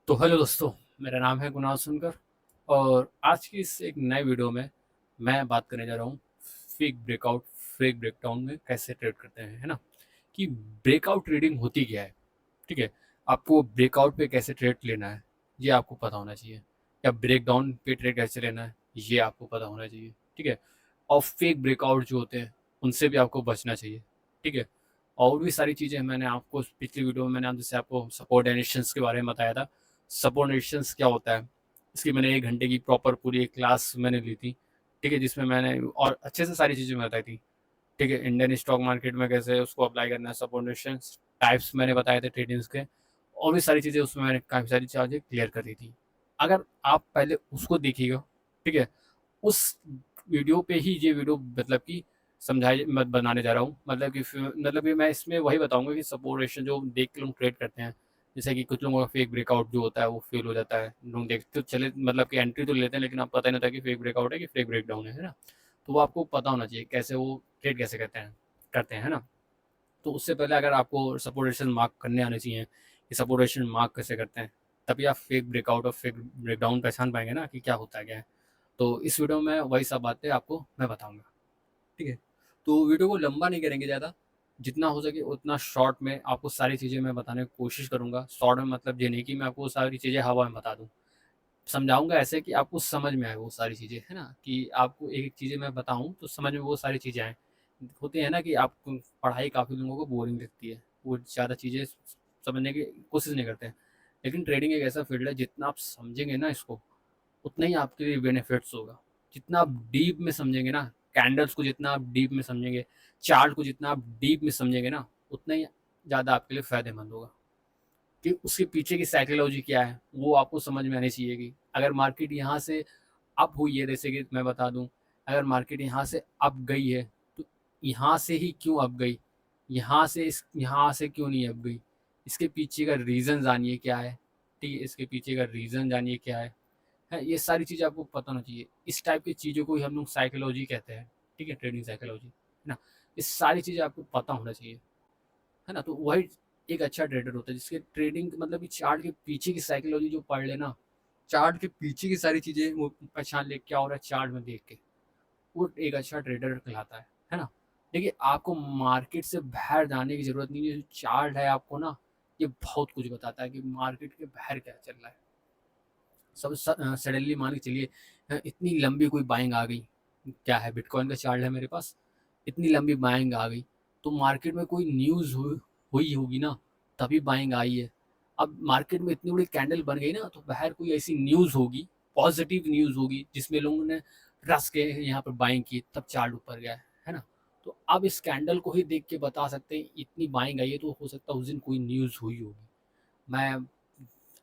तो हेलो दोस्तों, मेरा नाम है कुणाल सुनकर। और आज की इस एक नए वीडियो में मैं बात करने जा रहा हूँ फेक ब्रेकआउट फेक ब्रेकडाउन में कैसे ट्रेड करते हैं, है ना। कि ब्रेकआउट ट्रेडिंग होती क्या है। ठीक है, आपको ब्रेकआउट पे कैसे ट्रेड लेना है ये आपको पता होना चाहिए, या ब्रेकडाउन पे ट्रेड कैसे लेना है ये आपको पता होना चाहिए। ठीक है, और फेक ब्रेकआउट जो होते हैं उनसे भी आपको बचना चाहिए। ठीक है, और भी सारी चीज़ें मैंने आपको पिछली वीडियो में मैंने जैसे आपको सपोर्ट एडिशंस के बारे में बताया था। सपोर्ट एडिशंस क्या होता है, इसकी मैंने 1 घंटे की प्रॉपर पूरी एक क्लास मैंने ली थी। ठीक है, जिसमें मैंने और अच्छे से सारी चीज़ें बताई थी। ठीक है, इंडियन स्टॉक मार्केट में कैसे उसको अप्लाई करना है, सपोर्ट एडिशंस टाइप्स मैंने बताए थे ट्रेडिंग्स के, और भी सारी चीज़ें उसमें मैंने काफ़ी सारी चीज़ें क्लियर कर दी थी। अगर आप पहले उसको देखिएगा, ठीक है, उस वीडियो पे ही ये वीडियो मतलब कि समझाई मैं बनाने जा रहा हूँ। मतलब कि मैं इसमें वही बताऊंगा कि सपोर्टेशन जो देख के लोग ट्रेड करते हैं, जैसे कि कुछ लोगों का फेक ब्रेकआउट जो होता है वो फेल हो जाता है। लोग देखते तो चले मतलब कि एंट्री तो लेते हैं, लेकिन आप पता नहीं होता कि फेक ब्रेकआउट है कि फेक ब्रेकडाउन है ना। तो वो आपको पता होना चाहिए कैसे वो ट्रेड कैसे करते हैं, है ना। तो उससे पहले अगर आपको सपोर्टेशन मार्क करने आने चाहिए कि सपोर्टेशन मार्क कैसे करते हैं, तभी आप फेक ब्रेकआउट और फेक ब्रेकडाउन पहचान पाएंगे ना कि क्या होता है क्या है। तो इस वीडियो में वही सब बातें आपको मैं बताऊंगा। ठीक है, तो वीडियो को लंबा नहीं करेंगे ज़्यादा, जितना हो सके उतना शॉर्ट में आपको सारी चीज़ें मैं बताने की कोशिश करूंगा। शॉर्ट में मतलब ये नहीं कि मैं आपको सारी चीज़ें हवा में बता दूं, समझाऊंगा ऐसे कि आपको समझ में आए वो सारी चीज़ें, है ना। कि आपको एक एक चीज़ें मैं बताऊं तो समझ में वो सारी चीज़ें आए। होती है ना कि आपको पढ़ाई काफ़ी लोगों को बोरिंग लगती है, वो ज़्यादा चीज़ें समझने की कोशिश नहीं करते हैं। लेकिन ट्रेडिंग एक ऐसा फील्ड है, जितना आप समझेंगे ना इसको उतना ही आपके लिए बेनिफिट्स होगा। जितना आप डीप में समझेंगे ना, कैंडल्स को जितना आप डीप में समझेंगे, चार्ट को जितना आप डीप में समझेंगे ना, उतना ही ज़्यादा आपके लिए फ़ायदेमंद होगा। कि उसके पीछे की साइकोलॉजी क्या है वो आपको समझ में आनी चाहिए। कि अगर मार्केट यहाँ से अप हुई है, जैसे कि मैं बता दूं, अगर मार्केट यहाँ से अप गई है तो यहाँ से ही क्यों अप गई, यहाँ से क्यों नहीं अप गई, इसके पीछे का रीज़न जानिए क्या है। ठीक है, इसके पीछे का रीज़न जानिए क्या है ये सारी चीज़ें आपको पता होना चाहिए। इस टाइप की चीज़ों को ही हम लोग साइकोलॉजी कहते हैं। ठीक है, ट्रेडिंग साइकोलॉजी, है ना। इस सारी चीज़ें आपको पता होना चाहिए, है ना। तो वही एक अच्छा ट्रेडर होता है जिसके ट्रेडिंग मतलब कि चार्ट के पीछे की साइकोलॉजी जो पढ़ लेना, चार्ट के पीछे की सारी चीज़ें वो पहचान ले क्या हो रहा है चार्ट में देख के, वो एक अच्छा ट्रेडर कहलाता है ना। देखिए, आपको मार्केट से बाहर जाने की ज़रूरत नहीं है। जो चार्ट है आपको ना, ये बहुत कुछ बताता है कि मार्केट के बाहर क्या चल रहा है। सब सडनली मान के चलिए, इतनी लंबी कोई बाइंग आ गई, क्या है बिटकॉइन का चार्ट है मेरे पास, इतनी लंबी बाइंग आ गई, तो मार्केट में कोई न्यूज़ हुई होगी ना, तभी बाइंग आई है। अब मार्केट में इतनी बड़ी कैंडल बन गई ना, तो बाहर कोई ऐसी न्यूज़ होगी, पॉजिटिव न्यूज़ होगी, जिसमें लोगों ने रस के यहाँ पर बाइंग की, तब चार्ट ऊपर गया है ना। तो अब इस कैंडल को ही देख के बता सकते हैं इतनी बाइंग आई है, तो हो सकता है उस दिन कोई न्यूज़ हुई होगी। मैं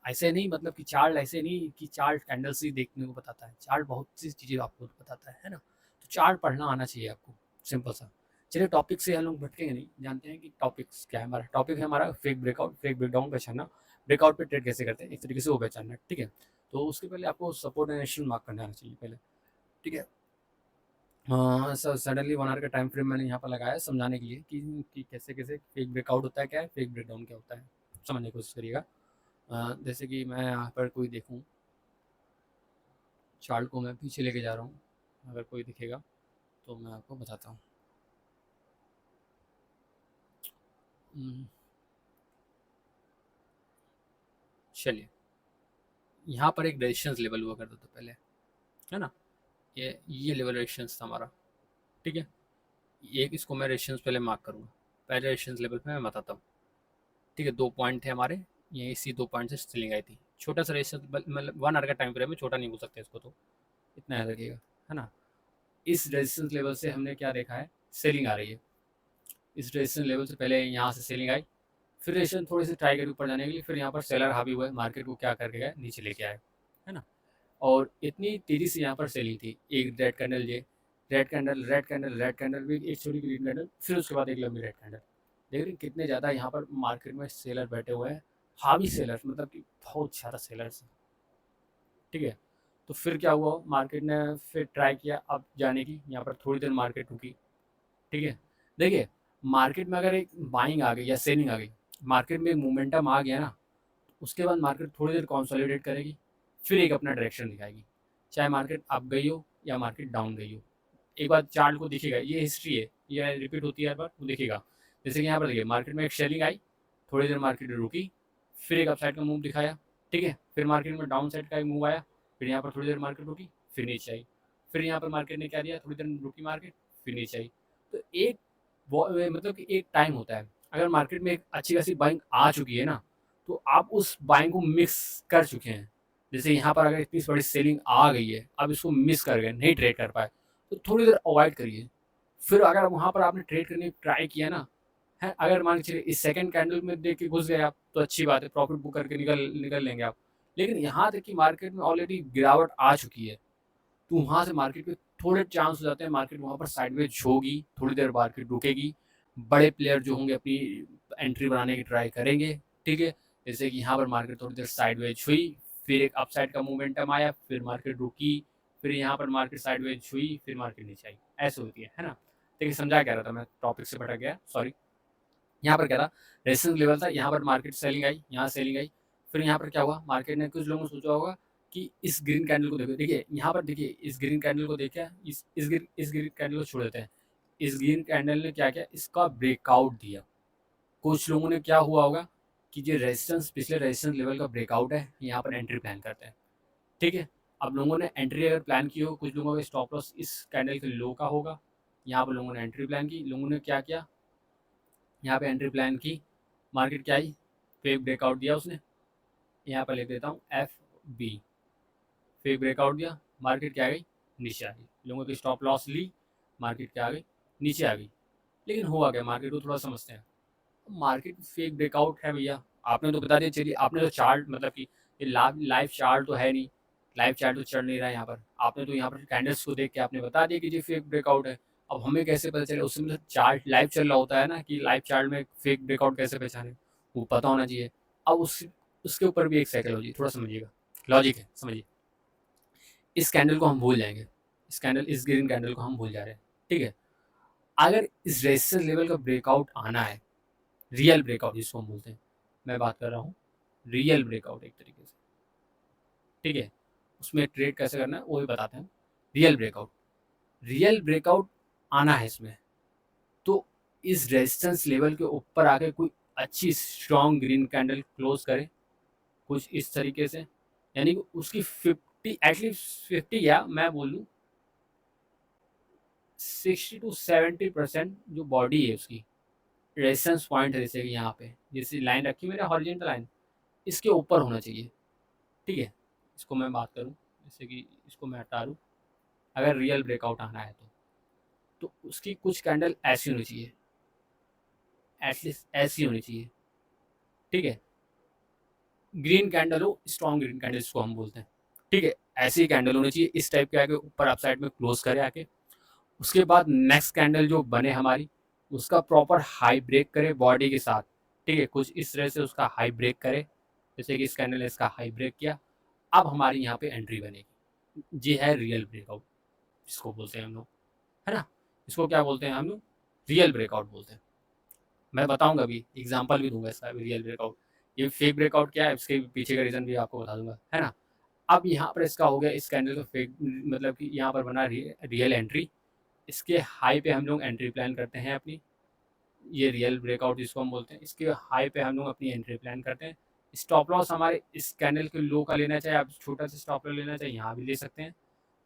ऐसे नहीं मतलब कि चार्ट ऐसे नहीं कि चार्ट कैंडल्स ही देखने को बताता है, चार्ट बहुत सी चीज़ें आपको बताता है ना। तो चार्ट पढ़ना आना चाहिए आपको, सिंपल सा। चलिए, टॉपिक से हम लोग भटकेंगे नहीं, जानते हैं कि टॉपिक्स क्या है। हमारा टॉपिक है हमारा फेक ब्रेकआउट फेक ब्रेकडाउन पहचानना, ब्रेकआउट पे ट्रेड कैसे करते हैं, एक तरीके से वो पहचानना है। ठीक है, तो उसके पहले आपको सपोर्ट एंड रेजिस्टेंस मार्क करना आना चाहिए पहले। ठीक है, हाँ सर, सडनली 1 आवर का टाइम फ्रेम मैंने यहाँ पर लगाया है समझाने के लिए कि कैसे कैसे फेक ब्रेकआउट होता है, क्या है फेक ब्रेकडाउन क्या होता है, समझने की कोशिश करिएगा। जैसे कि मैं यहाँ पर कोई देखूँ, चार्ट को मैं पीछे लेके जा रहा हूँ, अगर कोई दिखेगा तो मैं आपको बताता हूँ। हम्म, चलिए, यहाँ पर एक रेजिस्टेंस लेवल हुआ करता था पहले, है ना। ये लेवल रेजिस्टेंस था हमारा। ठीक है, एक इसको मैं रेजिस्टेंस पहले मार्क करूँगा। पहले रेजिस्टेंस लेवल पे मैं बताता हूँ। ठीक है, 2 पॉइंट थे हमारे, ये इसी 2 पॉइंट से सेलिंग आई थी। छोटा सा रेजिस्टेंस मतलब 1 आवर का टाइम फ्रेम है, छोटा नहीं बोल सकते इसको, तो इतना याद रखिएगा, है ना। इस रेजिस्टेंस लेवल से हमने क्या देखा है, सेलिंग आ रही है। इस रेजिस्टेंस लेवल से पहले यहाँ से सेलिंग आई, फिर रेजिस्टेंस थोड़ी सी ट्राई करी ऊपर जाने के लिए, फिर यहाँ पर सेलर हावी हुआ है, मार्केट को क्या करके गया, नीचे लेके आया, है ना। और इतनी तेजी से यहाँ पर सेलिंग थी, एक रेड कैंडल, ये red candle, red candle, red candle भी, एक छोटी ग्रीन कैंडल, फिर उसके बाद एक लंबी रेड कैंडल। देख रहे हैं कितने ज़्यादा यहाँ पर मार्केट में सेलर बैठे हुए हैं, हावी सेलर, मतलब कि बहुत ज़्यादा सेलर्स। ठीक है, तो फिर क्या हुआ, मार्केट ने फिर ट्राई किया अब जाने की, यहाँ पर थोड़ी देर मार्केट रुकी। ठीक है, देखिए, मार्केट में अगर एक बाइंग आ गई या सेलिंग आ गई, मार्केट में मोमेंटम आ गया ना, उसके बाद मार्केट थोड़ी देर कंसोलिडेट करेगी, फिर एक अपना डायरेक्शन दिखाएगी, चाहे मार्केट अप गई हो या मार्केट डाउन गई हो। एक बार चार्ट को दिखेगा, ये हिस्ट्री है, ये रिपीट होती है हर बार, वो दिखेगा। जैसे कि यहाँ पर देखिए मार्केट में एक सेलिंग आई, थोड़ी देर मार्केट रुकी, फिर एक अपसाइड का मूव दिखाया, ठीक है, फिर मार्केट में डाउन साइड का एक मूव आया, फिर यहाँ पर थोड़ी देर मार्केट रुकी, फिर नीचे आई, फिर यहाँ पर मार्केट ने क्या दिया, थोड़ी देर रुकी मार्केट, फिर नीचे आई। तो एक मतलब कि एक टाइम होता है, अगर मार्केट में एक अच्छी खासी बाइंग आ चुकी है ना, तो आप उस बाइंग को मिक्स कर चुके हैं। जैसे यहाँ पर अगर इतनी बड़ी सेलिंग आ गई है, अब इसको मिस कर गए, नहीं ट्रेड कर पाए, तो थोड़ी देर अवॉइड करिए। फिर अगर वहाँ पर आपने ट्रेड करने की ट्राई किया ना, है, अगर मान के चलिए इस सेकंड कैंडल में देख के घुस गए आप, तो अच्छी बात है, प्रॉफिट बुक करके निकल निकल लेंगे आप। लेकिन यहाँ तक कि मार्केट में ऑलरेडी गिरावट आ चुकी है, तो वहाँ से मार्केट में थोड़े चांस हो जाते हैं, मार्केट वहाँ पर साइडवेज होगी, थोड़ी देर मार्केट रुकेगी, बड़े प्लेयर जो होंगे अपनी एंट्री बनाने की ट्राई करेंगे, ठीक है। जैसे कि यहाँ पर मार्केट थोड़ी देर साइडवेज हुई, फिर एक अपसाइड का मोमेंटम आया, फिर मार्केट रुकी, फिर यहाँ पर मार्केट साइडवेज हुई, फिर मार्केट नीचे आई, ऐसे होती है ना। देखिए समझा क्या रहा था, मैं टॉपिक से भटक गया, सॉरी। यहाँ पर क्या था, रेजिस्टेंस लेवल था, यहाँ पर मार्केट सेलिंग आई, यहाँ सेलिंग आई, फिर यहाँ पर क्या हुआ, मार्केट ने, कुछ लोगों ने सोचा होगा कि इस ग्रीन कैंडल को देखो, देखिए यहाँ पर देखिए इस ग्रीन कैंडल को देखिए, इस ग्रीन कैंडल को छोड़ देते हैं। इस ग्रीन कैंडल ने क्या किया, इसका ब्रेकआउट दिया। कुछ लोगों ने क्या हुआ होगा कि जो रेजिस्टेंस, पिछले रेजिस्टेंस लेवल का ब्रेकआउट है, यहाँ पर एंट्री प्लान करते हैं, ठीक है। अब लोगों ने एंट्री अगर प्लान की हो, कुछ लोगों का स्टॉप लॉस इस कैंडल के लो का होगा, यहाँ पर लोगों ने एंट्री प्लान की, लोगों ने क्या किया, यहाँ पे एंट्री प्लान की, मार्केट क्या आई, फेक ब्रेकआउट दिया उसने, यहाँ पर लिख देता हूँ FB, फेक ब्रेकआउट दिया, मार्केट क्या आ गई, नीचे आ गई, लोगों की स्टॉप लॉस ली, मार्केट क्या आ गई, नीचे आ गई। लेकिन हुआ क्या, मार्केट को थोड़ा समझते हैं। मार्केट फेक ब्रेकआउट है भैया, आपने तो बता दिया, चलिए आपने तो चार्ट, मतलब कि ये लाइव चार्ट तो है नहीं, लाइव चार्ट तो चढ़ नहीं रहा है यहाँ पर, आपने तो यहाँ पर कैंडल्स को देख के आपने बता दिया कि ये फेक ब्रेकआउट है। अब हमें कैसे पता चले, उसमें तो चार्ट लाइव चल रहा होता है ना, कि लाइव चार्ट में फेक ब्रेकआउट कैसे पहचाने, वो पता होना चाहिए। अब उसके ऊपर भी एक साइकोलॉजी, थोड़ा समझिएगा, लॉजिक है, समझिए। इस कैंडल को हम भूल जाएंगे, इस ग्रीन कैंडल को हम भूल जा रहे हैं, ठीक है। अगर इस रेजिस्टेंस लेवल का ब्रेकआउट आना है, रियल ब्रेकआउट जिसको हम बोलते हैं, मैं बात कर रहा हूँ रियल ब्रेकआउट एक तरीके से, ठीक है। उसमें ट्रेड कैसे करना है वो भी बताते हैं। रियल ब्रेकआउट आना है इसमें, तो इस रेजिस्टेंस लेवल के ऊपर आके कोई अच्छी स्ट्रॉन्ग ग्रीन कैंडल क्लोज करे, कुछ इस तरीके से, यानी कि उसकी 50, एटलीस्ट 50, या मैं बोलूँ 60 to 70% जो बॉडी है उसकी, रेजिस्टेंस पॉइंट है, जैसे कि यहाँ पे जैसे लाइन रखी मैंने, हॉरिजॉन्टल लाइन, इसके ऊपर होना चाहिए, ठीक है। इसको मैं बात करूँ, जैसे कि इसको मैं हटा दूँ, अगर रियल ब्रेकआउट आना है तो उसकी कुछ कैंडल ऐसी होनी चाहिए, एटलीस्ट ऐसी होनी चाहिए, ठीक है। ग्रीन कैंडल हो, स्ट्रॉन्ग ग्रीन कैंडल इसको हम बोलते हैं, ठीक है। ऐसी कैंडल होनी चाहिए, इस टाइप के आके ऊपर अप साइड में क्लोज करे आके, उसके बाद नेक्स्ट कैंडल जो बने हमारी, उसका प्रॉपर हाई ब्रेक करे बॉडी के साथ, ठीक है, कुछ इस तरह से उसका हाई ब्रेक करे, जैसे कि इस कैंडल ने इसका हाई ब्रेक किया। अब हमारी यहाँ पे एंट्री बनेगी, ये है रियल ब्रेकआउट, इसको बोलते हैं हम लोग, है ना। इसको क्या बोलते हैं हम लोग, रियल ब्रेकआउट बोलते हैं। मैं बताऊंगा अभी, एग्जांपल भी दूंगा इसका, रियल ब्रेकआउट, ये फेक ब्रेकआउट क्या है, इसके पीछे का रीजन भी आपको बता दूंगा, है ना। अब यहाँ पर इसका हो गया, इस कैंडल का फेक, मतलब कि यहाँ पर बना रियल एंट्री, इसके हाई पे हम लोग एंट्री प्लान करते हैं अपनी, ये रियल ब्रेकआउट जिसको हम बोलते हैं, इसके हाई पे हम लोग अपनी एंट्री प्लान करते हैं। स्टॉप लॉस हमारे इस कैंडल के लो का लेना चाहिए, आप छोटा सा स्टॉप लॉस लेना चाहिए, यहाँ भी ले सकते हैं।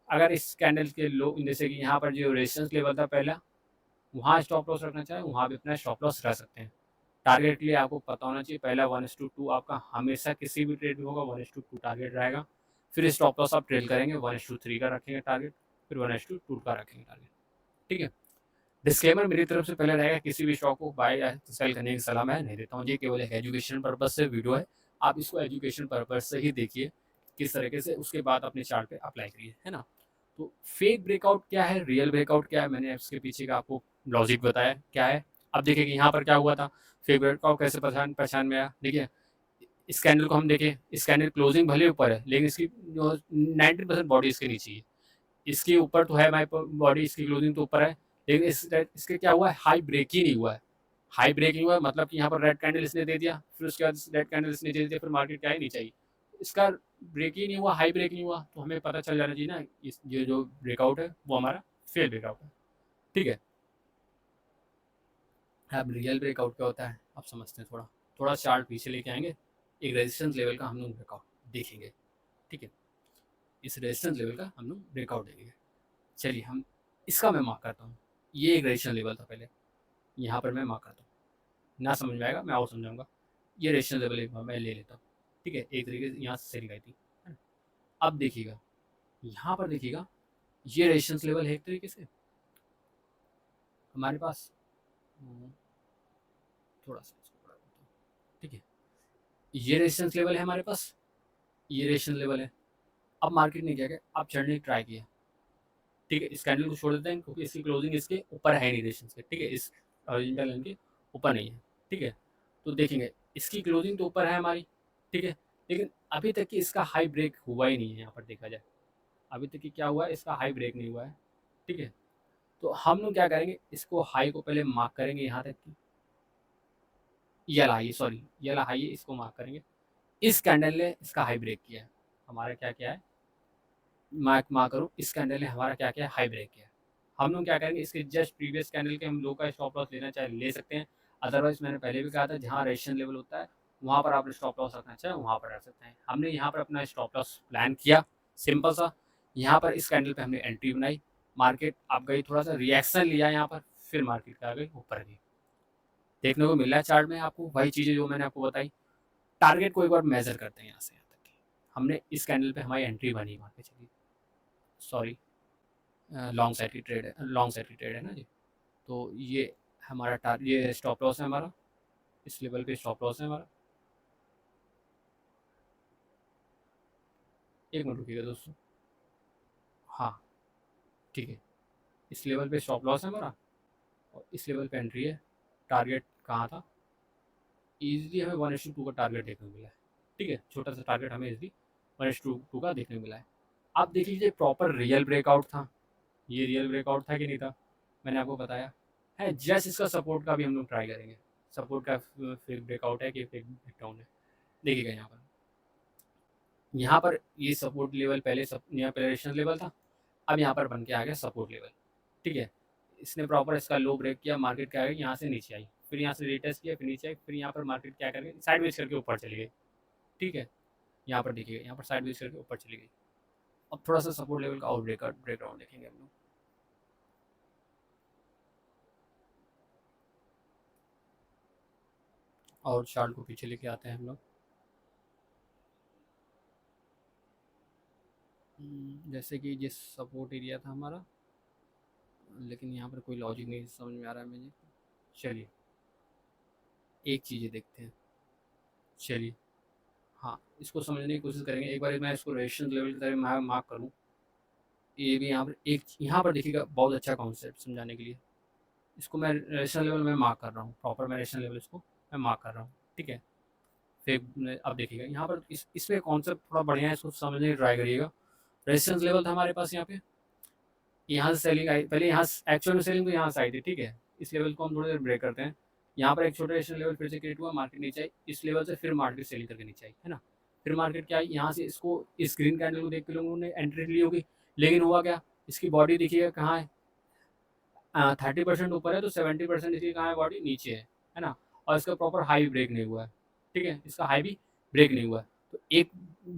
अगर इस कैंडल के लो, जैसे कि यहाँ पर जो रेजिस्टेंस लेवल था पहला, वहाँ स्टॉप लॉस रखना चाहिए, वहाँ भी अपना स्टॉप लॉस रख सकते हैं। टारगेट के लिए आपको पता होना चाहिए, पहला 1:2 आपका हमेशा किसी भी ट्रेड में होगा, 1:2 टारगेट रहेगा। फिर स्टॉप लॉस आप ट्रेल करेंगे, 1:3 का रखेंगे टारगेट, फिर 1:2 का रखेंगे टारगेट, ठीक है। डिस्क्लेमर मेरी तरफ से पहले रहेगा, किसी भी स्टॉक को बाय या सेल करने की सलाह मैं नहीं देता हूँ, ये केवल एक एजुकेशन पर्पज से वीडियो है, आप इसको एजुकेशन पर्पज से ही देखिए किस तरीके से, उसके बाद अपने चार्ट पे अप्लाई करिए, है ना। तो फेक ब्रेकआउट क्या है, रियल ब्रेकआउट क्या है, मैंने इसके पीछे का आपको लॉजिक बताया क्या है। अब देखिए कि यहाँ पर क्या हुआ था, फेक ब्रेकआउट कैसे पहचान में आया, देखिए इस कैंडल को हम देखें, इस कैंडल क्लोजिंग भले ऊपर है, लेकिन इसकी जो 90% बॉडी इसके नीचे है, इसके ऊपर तो है हमारी बॉडी, इसकी क्लोजिंग तो ऊपर है, लेकिन इसके क्या हुआ है, हाई ब्रेक ही नहीं हुआ है, हाई ब्रेक नहीं हुआ मतलब कि यहाँ पर रेड कैंडल इसने दे दिया, फिर उसके बाद रेड कैंडल इसने दे दिया, फिर मार्केट क्या है नीचे आई। इसका ब्रेक ही नहीं हुआ, हाई ब्रेक नहीं हुआ, तो हमें पता चल जाना चाहिए ना इस ये जो ब्रेकआउट है वो हमारा फेल ब्रेकआउट है। ठीक है। अब रियल ब्रेकआउट क्या होता है आप समझते हैं, थोड़ा थोड़ा चार्ट पीछे लेके आएंगे, एक रेजिस्टेंस लेवल का हम लोग ब्रेकआउट देखेंगे। ठीक है, इस रेजिस्टेंस लेवल का हम लोग ब्रेकआउट देखेंगे। चलिए हम इसका मैं मार्क करता हूँ। ये एक रेजिस्टेंस लेवल था पहले, यहाँ पर मैं मार्क करता हूँ। ना समझ में आएगा मैं और समझाऊंगा। ये रेजिस्टेंस लेवल एक बार मैं ले लेता हूँ। ठीक है, एक तरीके से यहाँ से सेलिंग आई थी, है ना। अब देखिएगा, यहाँ पर देखिएगा, ये रेजिस्टेंस लेवल है एक तरीके से हमारे पास। थोड़ा सा इसको बड़ा करता हूँ। ठीक है, ये रेजिस्टेंस लेवल है हमारे पास, ये रेजिस्टेंस लेवल है। अब मार्केट ने क्या किया, अब चढ़ने की ट्राई किया। ठीक है, इस कैंडल को छोड़ देते हैं क्योंकि इसकी क्लोजिंग इसके ऊपर है नहीं रेजिस्टेंस के। ठीक है, इस हॉरिजॉन्टल लाइन के ऊपर नहीं है। ठीक है, तो देखेंगे इसकी क्लोजिंग तो ऊपर है हमारी। ठीक है, लेकिन अभी तक कि इसका हाई ब्रेक हुआ ही नहीं है। यहाँ पर देखा जाए अभी तक कि क्या हुआ है, इसका हाई ब्रेक नहीं हुआ है। ठीक है, तो हम लोग क्या करेंगे, इसको हाई को पहले मार्क करेंगे यहाँ तक कि ये वाला हाई, सॉरी ये वाला हाई है, इसको मार्क करेंगे। इस कैंडल ने इसका हाई ब्रेक किया है, हमारा क्या क्या है, मार्क करो, इस कैंडल ने हमारा क्या क्या है, हाई ब्रेक किया है। हम लोग क्या करेंगे, इसके जस्ट प्रीवियस कैंडल के हम लो का स्टॉप लॉस लेना चाहे ले सकते हैं। अदरवाइज मैंने पहले भी कहा था जहाँ रेजिस्टेंस लेवल होता है वहाँ पर आप स्टॉप लॉस रखना चाहे वहाँ पर रख सकते हैं। हमने यहाँ पर अपना स्टॉप लॉस प्लान किया, सिंपल सा। यहाँ पर इस कैंडल पे हमने एंट्री बनाई, मार्केट आप गई, थोड़ा सा रिएक्शन लिया यहाँ पर, फिर मार्केट आ गई ऊपर गई। देखने को मिल रहा है चार्ट में आपको वही चीज़ें जो मैंने आपको बताई। टारगेट को एक बार मेजर करते हैं यहाँ से यहाँ तक की। हमने इस कैंडल पे हमारी एंट्री बनी, मान के चलिए, सॉरी लॉन्ग साइड की ट्रेड है, लॉन्ग साइड की ट्रेड है ना जी। तो ये हमारा ये स्टॉप लॉस है हमारा, इस लेवल पे स्टॉप लॉस है हमारा। एक मिनट रुकिएगा दोस्तों। हाँ ठीक है, इस लेवल पे स्टॉप लॉस है हमारा और इस लेवल पे एंट्री है। टारगेट कहाँ था, ईजिली हमें 1:2 का टारगेट देखने को मिला है। ठीक है, छोटा सा टारगेट हमें ईजिली 1:2 का देखने को मिला है। आप देख लीजिए प्रॉपर रियल ब्रेकआउट था, ये रियल ब्रेकआउट था कि नहीं था, मैंने आपको बताया है। जस्ट इसका सपोर्ट का भी हम लोग ट्राई करेंगे, सपोर्ट का फेक ब्रेकआउट है कि फेक ब्रेकडाउन है। देखिएगा यहाँ पर ये सपोर्ट लेवल पहले यहाँ पहले रेजिस्टेंस लेवल था, अब यहाँ पर बन के आ गया सपोर्ट लेवल। ठीक है, इसने प्रॉपर इसका लो ब्रेक किया, मार्केट क्या गई यहाँ से नीचे आई, फिर यहाँ से रिटेस्ट किया, फिर नीचे आई, फिर यहाँ पर मार्केट क्या करके साइड वेज करके ऊपर चली गई। ठीक है, यहाँ पर देखिएगा, यहाँ पर साइड वेज करके ऊपर चली गई। अब थोड़ा सा सपोर्ट लेवल का और ब्रेकडाउन देखेंगे हम लोग। और चार्ट को पीछे लेके आते हैं हम लोग। जैसे कि जिस सपोर्ट एरिया था हमारा, लेकिन यहाँ पर कोई लॉजिक नहीं समझ में आ रहा है मुझे। चलिए एक चीज़ देखते हैं, चलिए हाँ इसको समझने की कोशिश करेंगे। एक बार मैं इसको रेजिस्टेंस लेवल की तरह मार्क करूँ, ये भी यहाँ पर एक, यहाँ पर देखिएगा बहुत अच्छा कॉन्सेप्ट समझाने के लिए। इसको मैं रेजिस्टेंस लेवल में मार्क कर रहा हूँ, प्रॉपर मैं रेजिस्टेंस लेवल इसको मैं मार्क कर रहा हूँ। ठीक है, फिर अब देखिएगा यहाँ पर इसमें कॉन्सेप्ट थोड़ा बढ़िया है, इसको समझने की ट्राई करिएगा। रेजिस्टेंस लेवल था हमारे पास यहाँ पे, यहाँ से सेलिंग आई, पहले यहाँ एक्चुअल में सेलिंग तो यहाँ से आई थी। ठीक है, इस लेवल को हम थोड़ी देर ब्रेक करते हैं। यहाँ पर एक छोटा रेजिस्टेंस लेवल फिर से क्रिएट हुआ, मार्केट नीचे आई, इस लेवल से फिर मार्केट सेलिंग करके नीचे आई, है ना। फिर मार्केट क्या आई, यहाँ से इसको इस ग्रीन कैंडल को देख के लोगों ने एंट्री ली होगी, लेकिन हुआ क्या, इसकी बॉडी देखिएगा कहाँ है, 30% ऊपर है तो 70% इसकी कहाँ है, बॉडी नीचे है ना। और इसका प्रॉपर हाई ब्रेक नहीं हुआ है। ठीक है, इसका हाई भी ब्रेक नहीं हुआ है, तो एक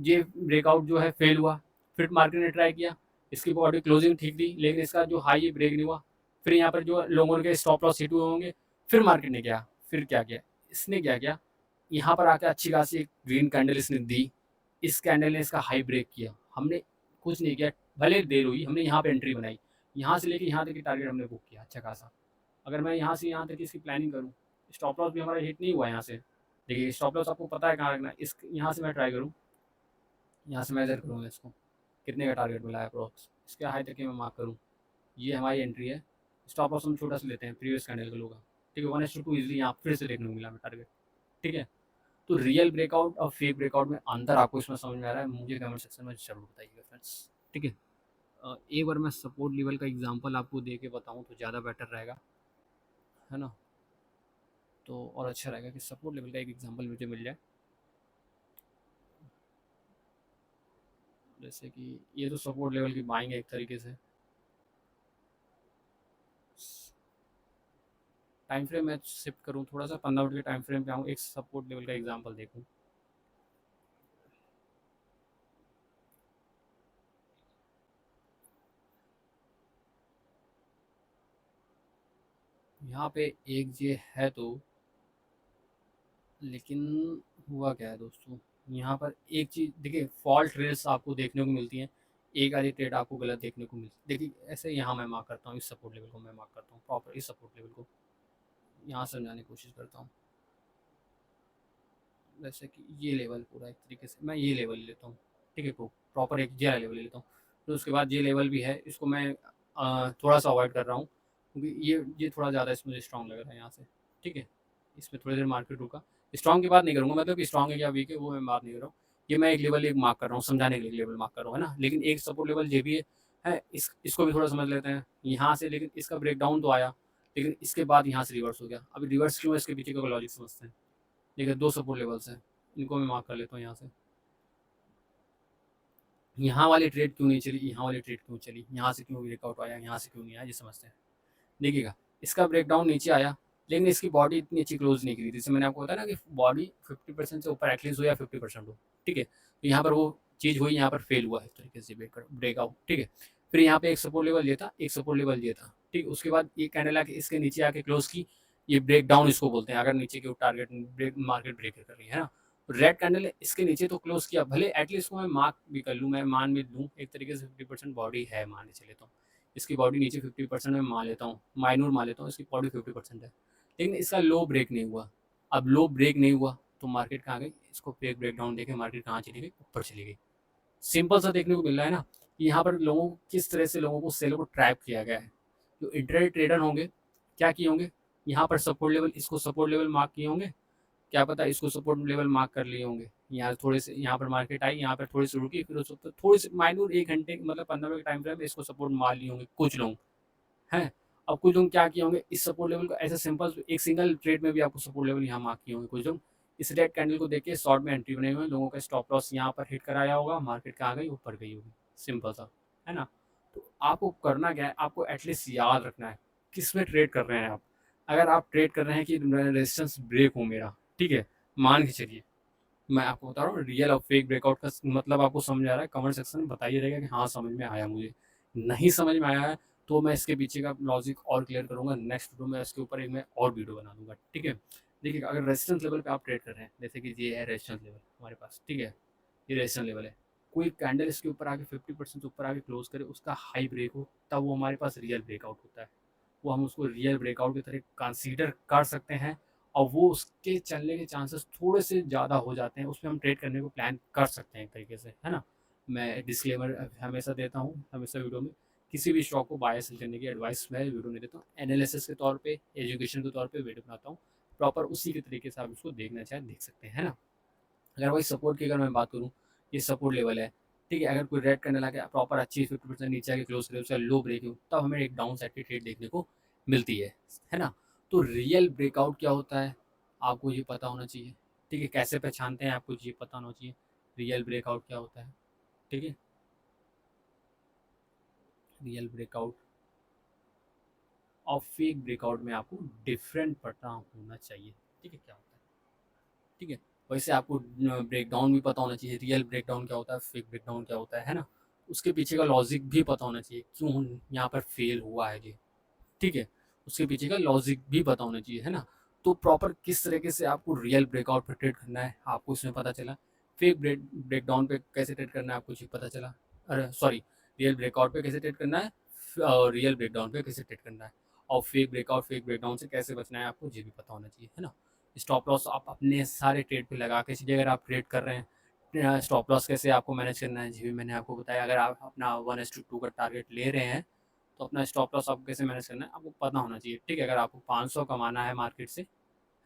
ये ब्रेकआउट जो है फेल हुआ। फिर मार्केट ने ट्राई किया, इसकी बॉडी क्लोजिंग ठीक थी, लेकिन इसका जो हाई ब्रेक नहीं हुआ। फिर यहाँ पर जो लोगों के स्टॉप लॉस हिट हुए होंगे, फिर मार्केट ने क्या, फिर क्या किया, इसने क्या किया, यहाँ पर आकर अच्छी खासी एक ग्रीन कैंडल इसने दी, इस कैंडल ने इसका हाई ब्रेक किया। हमने कुछ नहीं किया, भले देर हुई, हमने यहाँ पे एंट्री बनाई, यहाँ से लेके यहाँ तक की टारगेट हमने बुक किया अच्छा खासा। अगर मैं यहाँ से यहाँ तक की इसकी प्लानिंग करूँ, स्टॉप लॉस भी हमारा हिट नहीं हुआ यहाँ से। देखिए स्टॉप लॉस आपको पता है कहाँ रखना है, इस यहाँ से मैं ट्राई करूँ, यहाँ से मेजर करूँगा इसको, कितने का टारगेट मिला है अप्रोक्स, इसके हाई तक की मैं मार्क करूँ। ये हमारी एंट्री है, स्टॉप लॉस हम छोटा सा लेते हैं प्रीवियस कैंडल का लोग। ठीक है, 1:2 इजिली यहाँ फिर से देखने को मिला हमें टारगेट। ठीक है, तो रियल ब्रेकआउट और फेक ब्रेकआउट में अंतर आपको इसमें समझ में आ रहा है, मुझे कमेंट सेक्शन में जरूर बताइएगा फ्रेंड्स। ठीक है, एक बार मैं सपोर्ट लेवल का एग्जांपल आपको दे के बताऊं तो ज़्यादा बेटर रहेगा, है ना। तो और अच्छा रहेगा कि सपोर्ट लेवल का एक एग्जांपल मुझे मिल जाए। जैसे कि ये तो सपोर्ट लेवल की बाइंग है एक तरीके से। टाइम फ्रेम मैं शिफ्ट करूँ थोड़ा सा, 15 मिनट के टाइम फ्रेम पे आऊँ, एक सपोर्ट लेवल का एग्जांपल देखूँ। यहाँ पे एक ये है तो, लेकिन हुआ क्या है दोस्तों, यहाँ पर एक चीज़ देखिए, फॉल्ट रेट्स आपको देखने को मिलती हैं, एक आधी ट्रेड आपको गलत देखने को मिलती है। देखिए ऐसे यहाँ मैं मार्क करता हूँ, इस सपोर्ट लेवल को मैं मार्क करता हूँ प्रॉपर, इस सपोर्ट लेवल को यहाँ समझाने की कोशिश करता हूँ। जैसे कि ये लेवल पूरा एक तरीके से मैं ये लेवल लेता हूँ, ठीक है, प्रॉपर एक ये लेवल ले लेता हूँ। तो उसके बाद ये लेवल भी है, इसको मैं थोड़ा सा अवॉइड कर रहा हूँ, क्योंकि ये थोड़ा ज़्यादा इसमें स्ट्रॉन्ग लग रहा है यहाँ से, ठीक है। इसमें थोड़ी देर मार्केट रुका, स्ट्रॉन्ग की बात नहीं करूँगा, मतलब कि स्ट्रॉन्ग है क्या वीक है वो मैं बात नहीं कर रहा हूँ। ये मैं एक लेवल एक मार्क कर रहा हूँ, समझाने के लिए लेवल मार्क कर रहा हूँ, है ना। लेकिन एक सपोर्ट लेवल ये भी है इसको भी थोड़ा समझ लेते हैं यहाँ से। लेकिन इसका ब्रेक डाउन तो आया, लेकिन इसके बाद यहाँ से रिवर्स हो गया। अभी रिवर्स क्यों है, इसके पीछे का लॉजिक समझते हैं। देखिए दो सपोर्ट लेवल्स हैं, इनको मैं मार्क कर लेता हूँ यहाँ से। यहाँ वाली ट्रेड क्यों नहीं चली, यहाँ वाली ट्रेड क्यों चली, यहाँ से क्यों ब्रेकआउट आया, यहाँ से क्यों नहीं आया, ये समझते हैं। देखिएगा इसका ब्रेकडाउन नीचे आया, लेकिन इसकी बॉडी इतनी अच्छी क्लोज नहीं की थी। जैसे मैंने आपको बताया ना कि बॉडी 50% से ऊपर एटलीस्ट हो या 50% हो, ठीक है। तो यहाँ पर वो चीज़ हुई, यहाँ पर फेल हुआ है इस तरीके से ब्रेकआउट, ठीक है। फिर यहाँ पे एक सपोर्ट लेवल ये था, एक सपोर्ट लेवल ये था, ठीक। उसके बाद ये कैंडल आके इसके नीचे आके क्लोज की, ये ब्रेक डाउन इसको बोलते हैं, अगर नीचे के टारगेट ब्रेक मार्केट ब्रेक कर रही है ना। रेड कैंडल है, इसके नीचे तो क्लोज किया, भले एटलीस्ट को मैं मार्क भी कर लूँ, मैं मान भी लूँ एक तरीके से 50% बॉडी है मान के चले तो, इसकी बॉडी नीचे 50% में मान लेता हूँ, माइनूर मान लेता हूँ, इसकी बॉडी 50% है। लेकिन इसका लो ब्रेक नहीं हुआ। अब लो ब्रेक नहीं हुआ तो मार्केट कहाँ गई, इसको ब्रेक ब्रेक डाउन देके मार्केट कहाँ चली गई, ऊपर चली गई। सिंपल सा देखने को मिल रहा है ना कि यहाँ पर लोगों को किस तरह से लोगों को सेल को ट्रैप किया गया है। जो इंटरनेट ट्रेडर होंगे क्या किए होंगे, यहाँ पर सपोर्ट लेवल, इसको सपोर्ट लेवल मार्क किए होंगे, क्या पता इसको सपोर्ट लेवल मार्क कर लिए होंगे। यहाँ थोड़े से, यहाँ पर मार्केट आई, यहाँ पर थोड़ी सी रुकी, फिर उसको थोड़ी सी माइनूर 1 घंटे मतलब 15 मिनट के टाइम फ्रेम में इसको सपोर्ट मार लिए होंगे कुछ लोग, हैं। अब कुछ लोग क्या किए होंगे, इस सपोर्ट लेवल को ऐसे सिंपल एक सिंगल ट्रेड में भी आपको सपोर्ट लेवल यहाँ मार्क किए होंगे। कुछ लोग इस रेड कैंडल को देख के शॉर्ट में एंट्री बने हुए हैं, लोगों का स्टॉप लॉस यहाँ पर हिट कराया होगा, मार्केट कहाँ गई, ऊपर गई होगी, सिंपल सा, है ना। तो आपको करना क्या है, आपको एटलीस्ट याद रखना है किस में ट्रेड कर रहे हैं आप। अगर आप ट्रेड कर रहे हैं कि रेजिस्टेंस ब्रेक हो मेरा, ठीक है, मान के चलिए, मैं आपको बता रहा हूँ रियल और फेक ब्रेकआउट का मतलब आपको समझ आ रहा है, कमेंट सेक्शन में बताइए रहेगा कि हाँ समझ में आया मुझे। नहीं समझ में आया है तो मैं इसके पीछे का लॉजिक और क्लियर करूंगा नेक्स्ट वीडियो में, इसके ऊपर एक मैं और वीडियो बना दूंगा, ठीक है। देखिए अगर रेजिस्टेंस लेवल पे आप ट्रेड कर रहे हैं, जैसे कि ये है रेजिस्टेंस लेवल हमारे पास, ठीक है, ये रेजिस्टेंस लेवल है। कोई कैंडल इसके ऊपर आके 50% ऊपर आके क्लोज करे, उसका हाई ब्रेक हो, तब वो हमारे पास रियल ब्रेकआउट होता है। वो हम उसको रियल ब्रेकआउट की तरह कंसीडर कर सकते हैं, और वो उसके चलने के चांसेस थोड़े से ज़्यादा हो जाते हैं, उसमें हम ट्रेड करने को प्लान कर सकते हैं एक तरीके से, है ना। मैं डिस्क्लेमर हमेशा देता हूँ, हमेशा वीडियो में किसी भी स्टॉक को बाय सेल करने की एडवाइस मैं वीडियो नहीं देता हूँ, एनालिसिस के तौर पे, एजुकेशन के तौर पे वीडियो बनाता हूँ। प्रॉपर उसी के तरीके से आप उसको देखना चाहें देख सकते हैं, है ना। अगर वही सपोर्ट की अगर मैं बात करूँ, ये सपोर्ट लेवल है, ठीक है। अगर कोई रेड करने लगे प्रॉपर अच्छी 50% नीचे आके क्लोज करे, उसका लो ब्रेक हो, तब हमें एक डाउन साइड की ट्रेड देखने को मिलती है ना। तो रियल ब्रेकआउट क्या होता है आपको ये पता होना चाहिए, ठीक है। कैसे पहचानते हैं आपको ये पता होना चाहिए, रियल ब्रेकआउट क्या होता है, ठीक है। रियल ब्रेकआउट और फेक ब्रेकआउट में आपको डिफरेंट पता होना चाहिए, ठीक है, क्या होता है, ठीक है। वैसे आपको ब्रेकडाउन भी पता होना चाहिए, रियल ब्रेकडाउन क्या होता है, फेक ब्रेकडाउन क्या होता है ना। उसके पीछे का लॉजिक भी पता होना चाहिए, क्यों यहाँ पर फेल हुआ है ये, ठीक है। उसके पीछे का लॉजिक भी पता होना चाहिए, है ना। तो प्रॉपर किस तरीके से आपको रियल ब्रेकआउट पे ट्रेड करना है आपको इसमें पता चला, फेक ब्रेकडाउन पे कैसे ट्रेड करना है आपको ये पता चला, अरे सॉरी, रियल ब्रेकआउट पे कैसे ट्रेड करना है और रियल ब्रेकडाउन पे कैसे ट्रेड करना है, और फेक ब्रेकआउट फेक ब्रेकडाउन से कैसे बचना है आपको ये भी पता होना चाहिए, है ना। स्टॉप लॉस आप अपने सारे ट्रेड पे लगा के चलिए, अगर आप ट्रेड कर रहे हैं स्टॉप लॉस कैसे आपको मैनेज करना है जी भी मैंने आपको बताया। अगर आप अपना 1:2 का टारगेट ले रहे हैं तो अपना स्टॉप लॉस आपको कैसे मैनेज करना है आपको पता होना चाहिए, ठीक है। अगर आपको 500 कमाना है मार्केट से,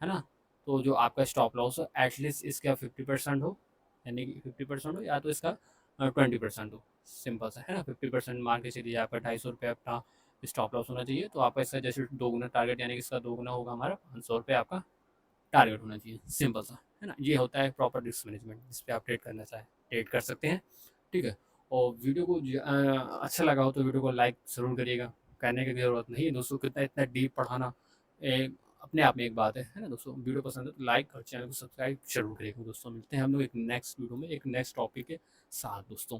है ना, तो जो आपका स्टॉप लॉस हो एटलीस्ट इसका 50% हो, यानी कि 50% हो, या तो इसका 20% हो, सिंपल सा, है ना। 50% मान के चलिए आपका 250 रुपये अपना स्टॉप लॉस होना चाहिए, तो आपका इसका जैसे दोगुना टारगेट, यानी कि इसका दोगुना होगा हमारा 500 रुपये आपका टारगेट होना चाहिए, सिंपल सा, है ना। ये होता है प्रॉपर रिस्क मैनेजमेंट, जिस पे आप ट्रेड करना चाहें ट्रेड कर सकते हैं, ठीक है। और वीडियो को अच्छा लगा हो तो वीडियो को लाइक ज़रूर करिएगा, कहने की ज़रूरत नहीं है दोस्तों, कितना इतना डीप पढ़ाना अपने आप में एक बात है ना दोस्तों। वीडियो पसंद है तो लाइक और चैनल को सब्सक्राइब जरूर करिएगा दोस्तों। मिलते हैं हम लोग एक नेक्स्ट वीडियो में एक नेक्स्ट टॉपिक के साथ दोस्तों।